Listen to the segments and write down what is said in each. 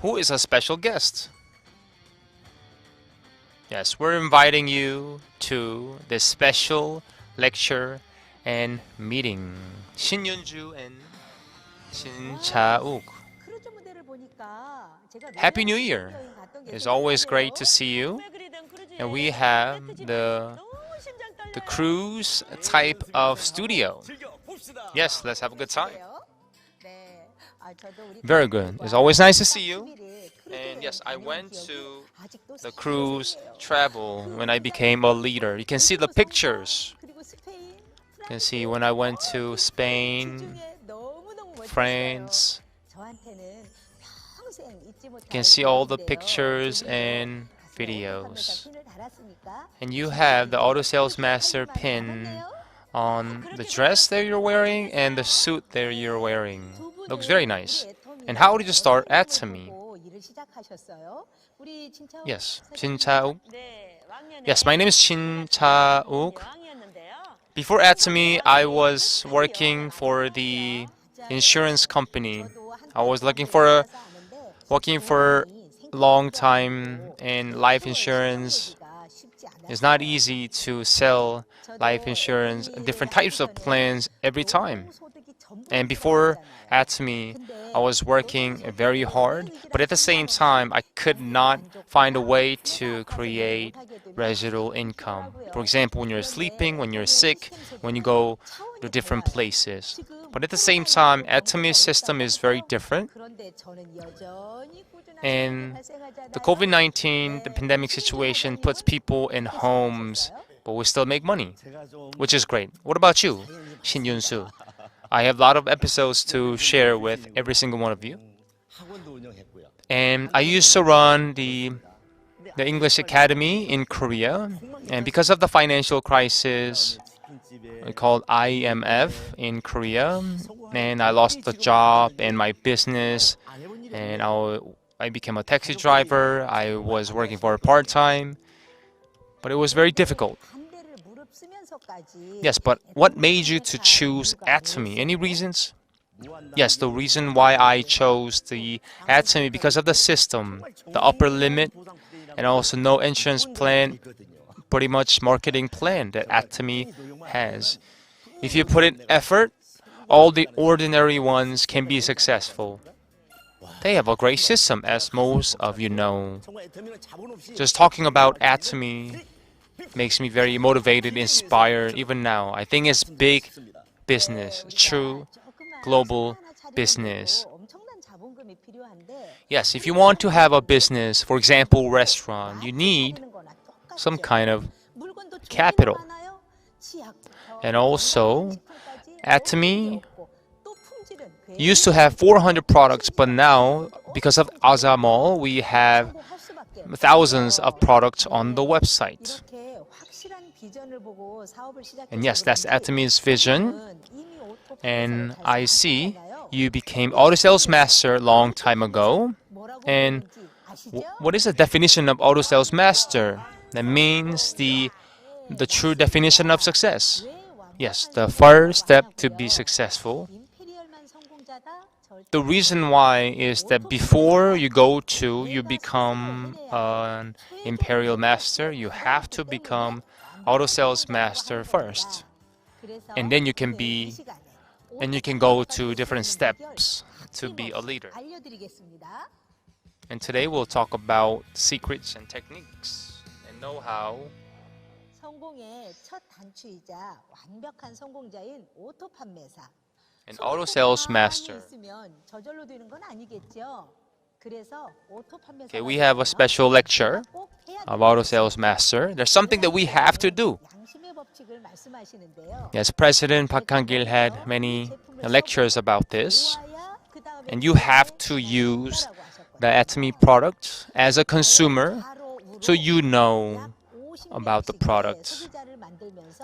who is a special guest. Yes, we're inviting you to this special lecture and meeting. Shin Yoon and Shin Cha-uk. Happy New Year! It's always great to see you. And we have the cruise type of studio. Yes, let's have a good time. Very good. It's always nice to see you. And yes, I went to the cruise travel when I became a leader. You can see the pictures. You can see when I went to Spain, France. You can see all the pictures and videos. And you have the auto sales master pin on the dress that you're wearing and the suit that you're wearing. Looks very nice. And how did you start Atomy? Yes, Shin Cha-uk. Yes, my name is Shin Cha-uk. Before Atomy, I was working for the insurance company. I was working for a long time in life insurance. It's not easy to sell life insurance, different types of plans every time. And before Atomy, I was working very hard, but at the same time, I could not find a way to create residual income. For example, when you're sleeping, when you're sick, when you go to different places. But at the same time, Atomy's system is very different. And the COVID-19, the pandemic situation puts people in homes, but we still make money, which is great. What about you, Shin Yoon? I have a lot of episodes to share with every single one of you. And I used to run the English Academy in Korea. And because of the financial crisis called IMF in Korea, and I lost the job and my business, and I became a taxi driver. I was working for a part-time, but it was very difficult. Yes, but what made you to choose Atomy? Any reasons? Yes, the reason why I chose the Atomy because of the system, the upper limit, and also no insurance plan, pretty much marketing plan that Atomy has. If you put in effort, all the ordinary ones can be successful. They have a great system, as most of you know. Just talking about Atomy makes me very motivated, inspired, even now. I think it's big business, true global business. Yes, if you want to have a business, for example, restaurant, you need some kind of capital. And also, Atomy used to have 400 products, but now, because of Azamall, we have thousands of products on the website. And yes, that's Atomy's vision. And I see you became auto sales master a long time ago. And what is the definition of auto sales master? That means the true definition of success. Yes, the first step to be successful. The reason why is that before you become an imperial master, you have to become auto sales master first. And then you can go to different steps to be a leader. And today we'll talk about secrets and techniques and know-how. An auto sales master. Okay, we have a special lecture of auto sales master. There's something that we have to do. Yes, President Park Han-gil had many lectures about this. And you have to use the Atomy product as a consumer so you know about the product.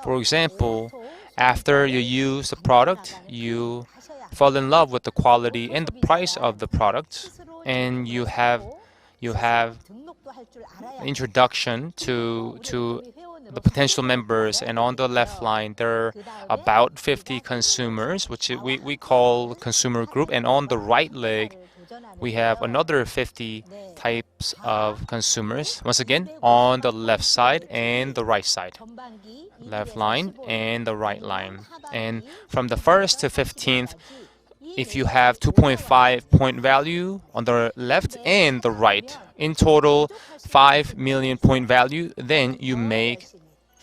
For example, after you use the product, you fall in love with the quality and the price of the product, and you have introduction to the potential members. And on the left line, there are about 50 consumers, which we call consumer group. And on the right leg, we have another 50 types of consumers. Once again, on the left side and the right side. Left line and the right line. And from the 1st to 15th, if you have 2.5 point value on the left and the right, in total 5 million point value, then you make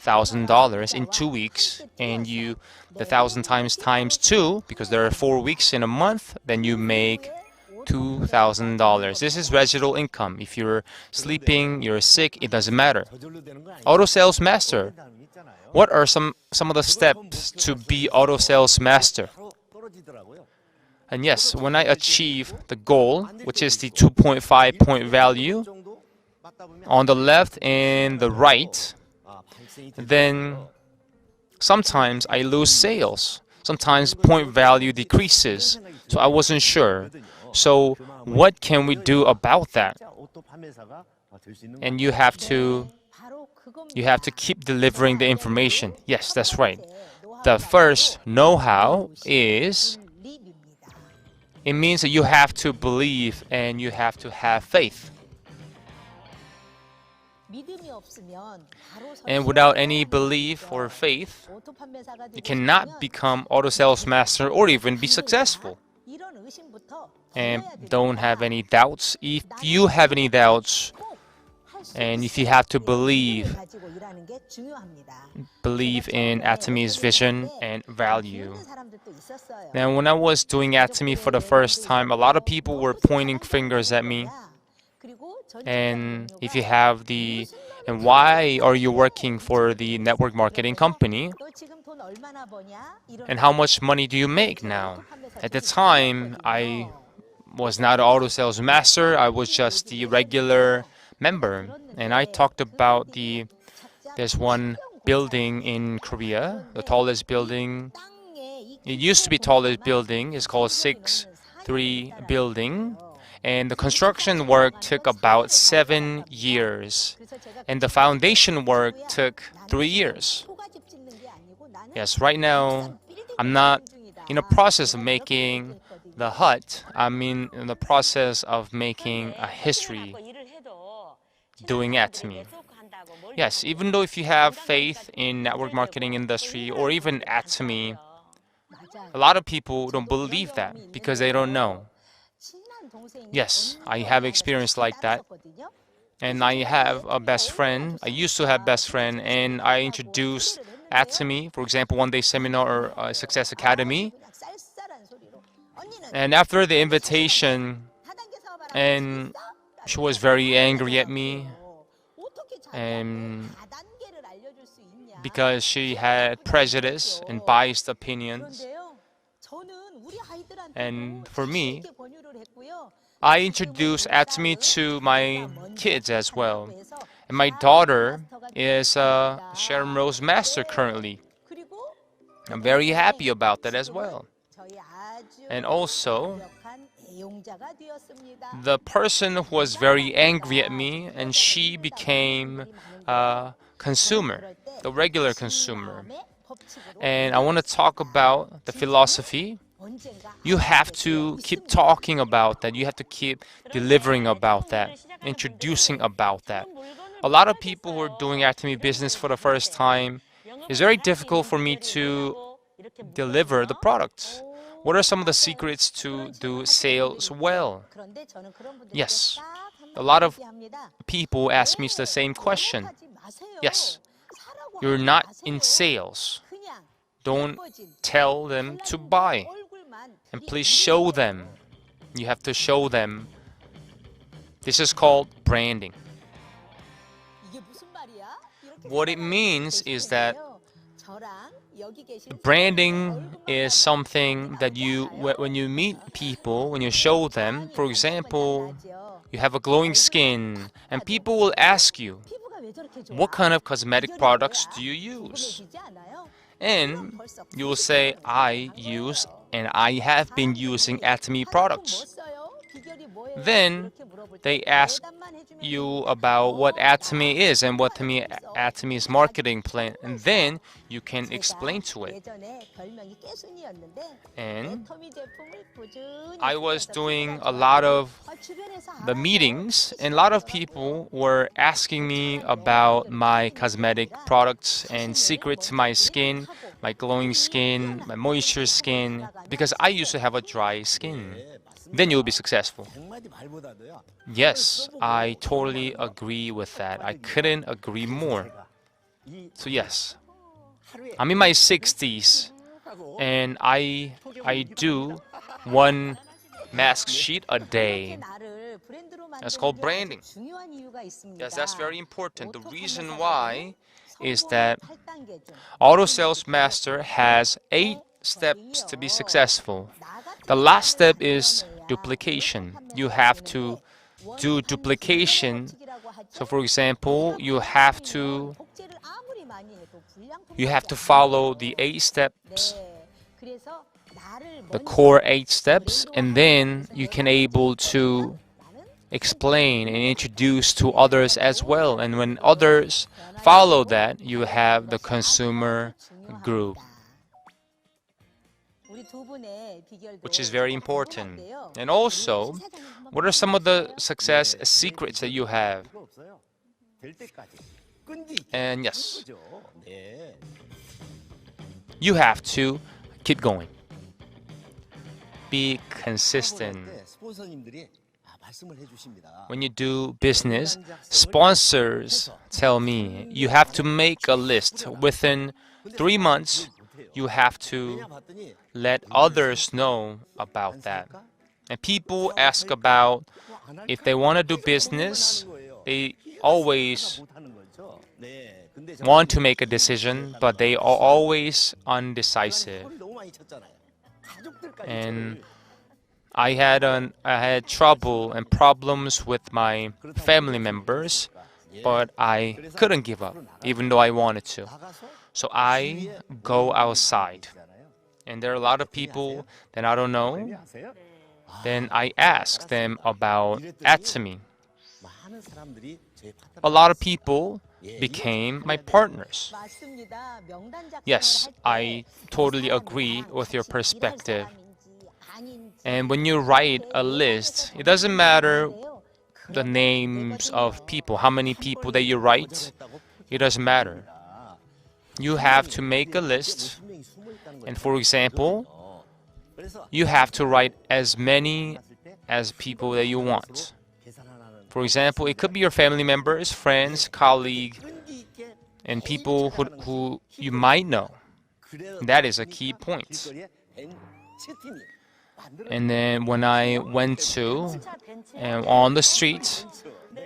$1,000 in 2 weeks, and the 1,000 times 2, because there are 4 weeks in a month, then you make $2,000. This is residual income. If you're sleeping, you're sick, it doesn't matter. Auto sales master. What are some of the steps to be auto sales master? And yes, when I achieve the goal, which is the 2.5 point value on the left and the right, then sometimes I lose sales. Sometimes point value decreases. So I wasn't sure. So what can we do about that? And you have to keep delivering the information. Yes, that's right. The first know-how is, it means that you have to believe and you have to have faith. And without any belief or faith, you cannot become auto sales master or even be successful. And don't have any doubts. If you have any doubts, and if you have to believe in Atomy's vision and value. Now, when I was doing Atomy for the first time, a lot of people were pointing fingers at me. And if you have and why are you working for the network marketing company? And how much money do you make now? At the time, I was not an auto sales master. I was just the regular member. And I talked about there's one building in Korea, the tallest building. It used to be tallest building. It's called 6-3 building. And the construction work took about 7 years. And the foundation work took 3 years. Yes, right now, I'm not in the process of making the hut. I'm in the process of making a history doing Atomy. Yes, even though if you have faith in network marketing industry or even Atomy, a lot of people don't believe that because they don't know. Yes, I have experience like that. And I have a best friend. I used to have best friend, and I introduced Atomy, for example, one-day seminar or Success Academy. And after the invitation, and she was very angry at me, and because she had prejudice and biased opinions. And for me, I introduced Atomy to my kids as well. And my daughter is a Sharon Rose Master currently. I'm very happy about that as well. And also, the person who was very angry at me, and she became a consumer, the regular consumer. And I want to talk about the philosophy. You have to keep talking about that. You have to keep delivering about that, introducing about that. A lot of people who are doing Atomy business for the first time, it's very difficult for me to deliver the products. What are some of the secrets to do sales well? Yes, a lot of people ask me the same question. Yes, you're not in sales. Don't tell them to buy. And please show them. You have to show them. This is called branding. What it means is that branding is something that when you meet people, when you show them, for example, you have a glowing skin, and people will ask you, what kind of cosmetic products do you use? And you will say, I use and I have been using Atomy products. Then they ask you about what Atomy is and what Atomy's marketing plan, and then you can explain to it. And I was doing a lot of the meetings, and a lot of people were asking me about my cosmetic products and secrets to my skin, my glowing skin, my moisture skin, because I used to have a dry skin. Then you'll be successful. Yes, I totally agree with that. I couldn't agree more. So yes, I'm in my 60s, and I do one mask sheet a day. That's called branding. Yes, that's very important. The reason why is that Auto Sales Master has 8 steps to be successful. The last step is duplication. You have to do duplication. So for example, you have to follow the 8 steps, the core 8 steps, and then you can able to explain and introduce to others as well. And when others follow that, you have the consumer group, which is very important. And also, what are some of the success secrets that you have? And yes, you have to keep going. Be consistent. When you do business, sponsors tell me you have to make a list. Within 3 months, you have to let others know about that. And people ask about if they want to do business, they always want to make a decision, but they are always undecisive. And I had trouble and problems with my family members, but I couldn't give up, even though I wanted to. So I go outside, and there are a lot of people that I don't know. Then I ask them about Atomy. A lot of people became my partners. Yes, I totally agree with your perspective. And when you write a list, it doesn't matter the names of people, how many people that you write, it doesn't matter. You have to make a list, and for example, you have to write as many as people that you want. For example, it could be your family members, friends, colleagues, and people who you might know. That is a key point. And then when I went to on the street,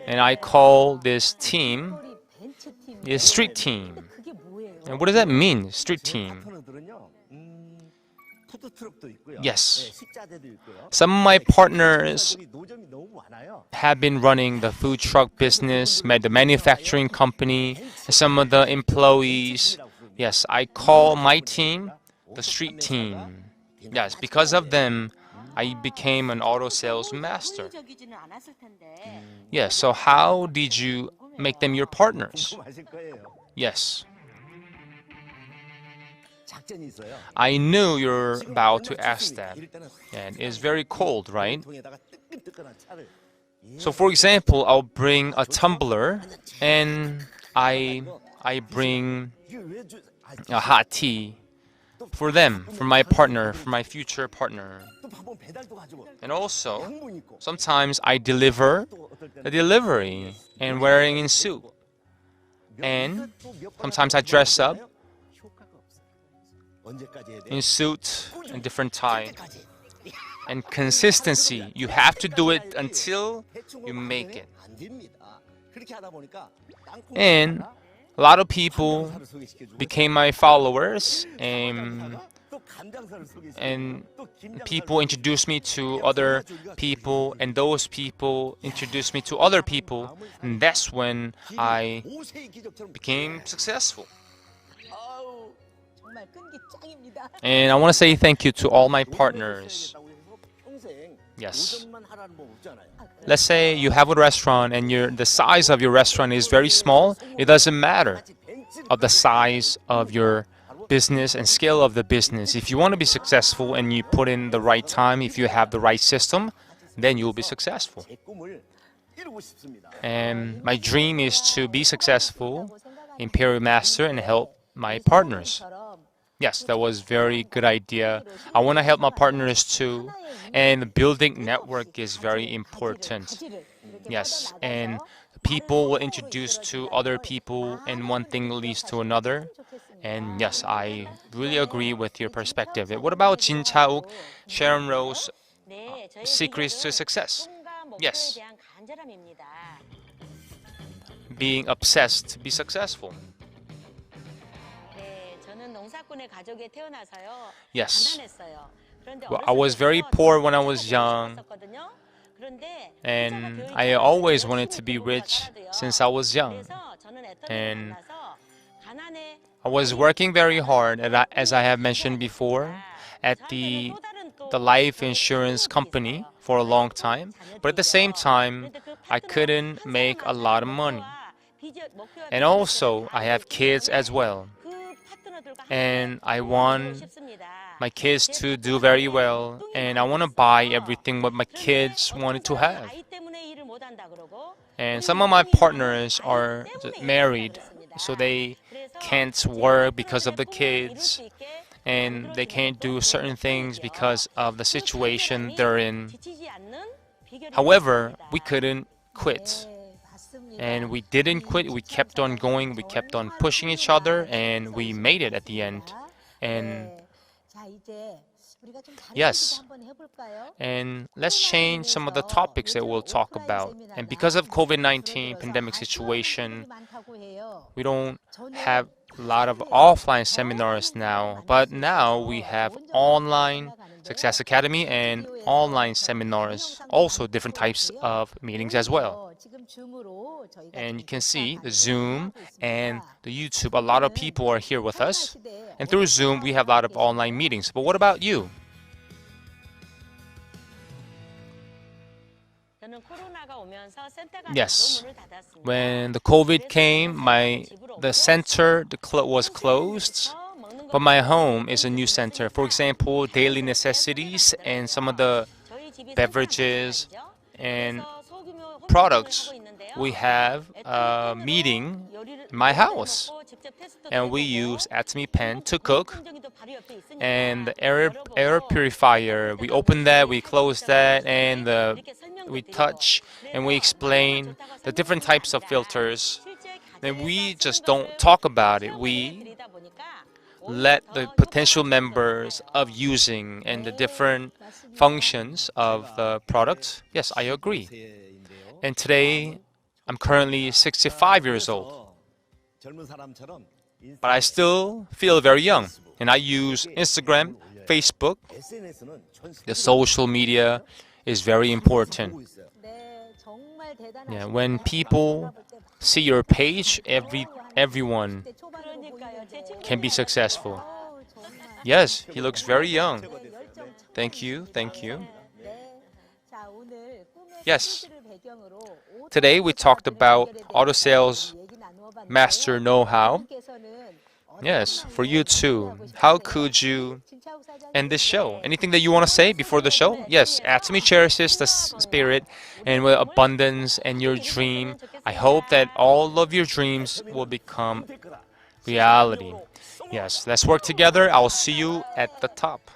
and I call this team a street team. And what does that mean, street team? Yes. Some of my partners have been running the food truck business, the manufacturing company, and some of the employees. Yes, I call my team the street team. Yes, because of them, I became an auto sales master. Yes, so how did you make them your partners? Yes. I knew you're about to ask that. And it's very cold, right? So for example, I'll bring a tumbler and I bring a hot tea for them, for my partner, for my future partner. And also, sometimes I deliver the delivery and wearing in suit. And sometimes I dress up in suit and different tie. And consistency, you have to do it until you make it. And a lot of people became my followers, and people introduced me to other people, and those people introduced me to other people, and that's when I became successful. And I want to say thank you to all my partners. Yes. Let's say you have a restaurant and the size of your restaurant is very small. It doesn't matter of the size of your business and scale of the business. If you want to be successful and you put in the right time, if you have the right system, then you'll be successful. And my dream is to be successful in Imperial Master and help my partners. Yes, that was very good idea. I want to help my partners too. And building network is very important. Yes, and people will introduce to other people and one thing leads to another. And yes, I really agree with your perspective. What about Jin Cha-uk, Sharon Rose, secrets to success? Yes, being obsessed to be successful. Yes. Well, I was very poor when I was young, and I always wanted to be rich since I was young. And I was working very hard, as I have mentioned before, at the life insurance company for a long time. But at the same time, I couldn't make a lot of money. And also, I have kids as well. And I want my kids to do very well. And I want to buy everything what my kids wanted to have. And some of my partners are married, so they can't work because of the kids. And they can't do certain things because of the situation they're in. However, we couldn't quit. And we didn't quit, we kept on going, we kept on pushing each other, and we made it at the end. And yes, and let's change some of the topics that we'll talk about. And because of COVID-19 pandemic situation, we don't have a lot of offline seminars now, but now we have online Success Academy and online seminars, also different types of meetings as well. And you can see the Zoom and the YouTube, a lot of people are here with us. And through Zoom, we have a lot of online meetings. But what about you? Yes. When the COVID came, the center was closed. But my home is a new center. For example, daily necessities and some of the beverages and products. We have a meeting in my house. And we use Atomy pen to cook. And the air purifier, we open that, we close that, and we touch and we explain the different types of filters. And we just don't talk about it. We let the potential members of using and the different functions of the product. Yes, I agree. And today, I'm currently 65 years old. But I still feel very young. And I use Instagram, Facebook. The social media is very important. Yeah, when people see your page, everyone can be successful. Yes, he looks very young. Thank you, thank you. Yes. Today we talked about auto sales master know-how. Yes, for you too. How could you end this show? Anything that you want to say before the show? Yes, Atomy cherishes the spirit and with abundance and your dream. I hope that all of your dreams will become reality. Yes, let's work together. I'll see you at the top.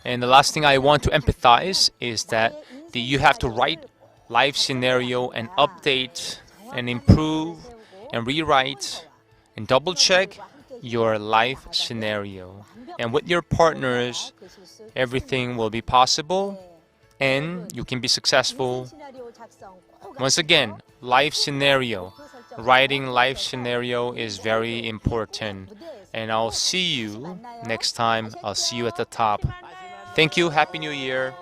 And the last thing I want to empathize is that you have to write life scenario and update and improve and rewrite and double check your life scenario. And with your partners, everything will be possible and you can be successful. Once again, life scenario. Writing life scenario is very important. And I'll see you next time. I'll see you at the top. Thank you. Happy New Year.